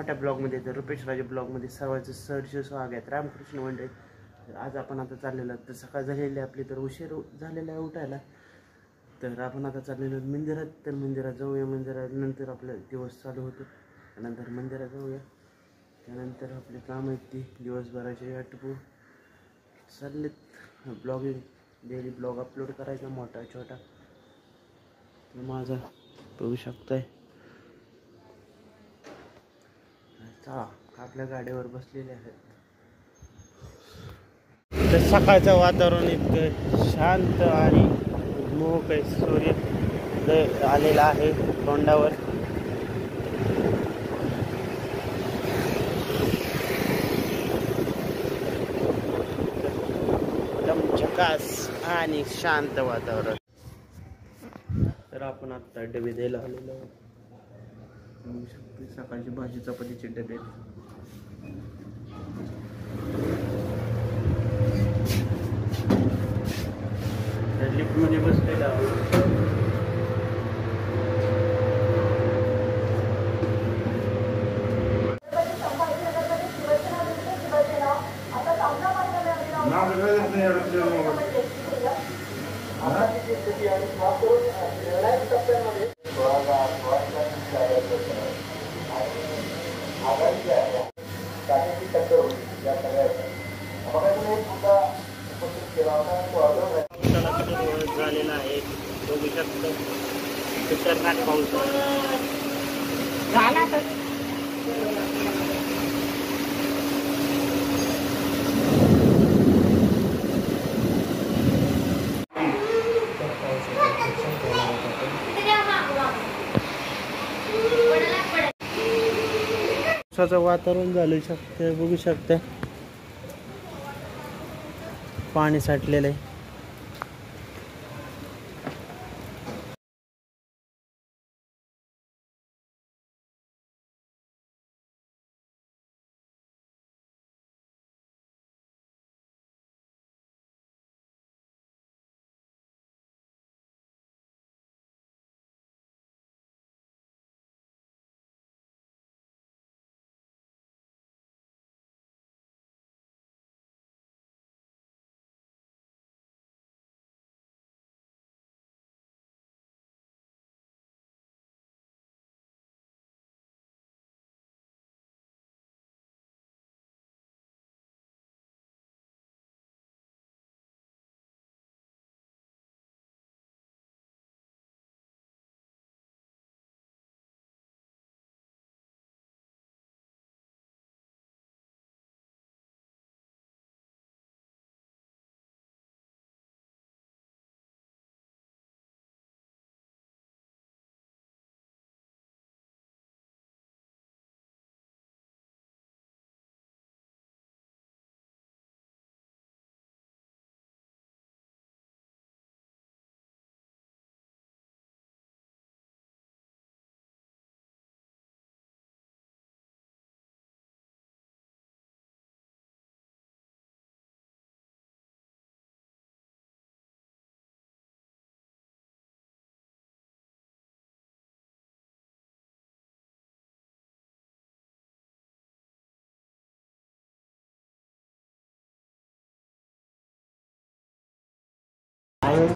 मोठ्या ब्लॉगमध्ये तर रुपेश राजे ब्लॉगमध्ये सर्वांचं सहर्ष स्वागत. रामकृष्ण मंडळी. आज आपण आता चाललेलो तर सकाळ झालेली आपली तर उशीर झालेला आहे उठायला. तर आपण आता चाललेलो मंदिरात. तर मंदिरात जाऊया. मंदिरानंतर आपला दिवस चालू होतो. त्यानंतर मंदिरात जाऊया. त्यानंतर आपले काम आहेत ती दिवसभराचे आटपू चाललेत. ब्लॉगिंग डेली ब्लॉग अपलोड करायचा मोठा छोटा. माझा बघू शकताय. आपल्या गाडीवर बसलेले आहेत. तर सकाळचं वातावरण इतकं शांत आणि मोकळे. सूर्य आलेला आहे तोंडावर. एकदम झकास आणि शांत वातावरण. तर आपण आता डबे द्यायला आलेलो आहोत. सकाळची भाजी चपातीचे डबे. लिफ्ट मध्ये बसलेला आहोत. झालेला आहे बघू शकतो. खतरनाक पाऊस झाला. तर पावसाचं वातावरण झालं शकतं. बघू शकता पाणी साठलेलं आहे.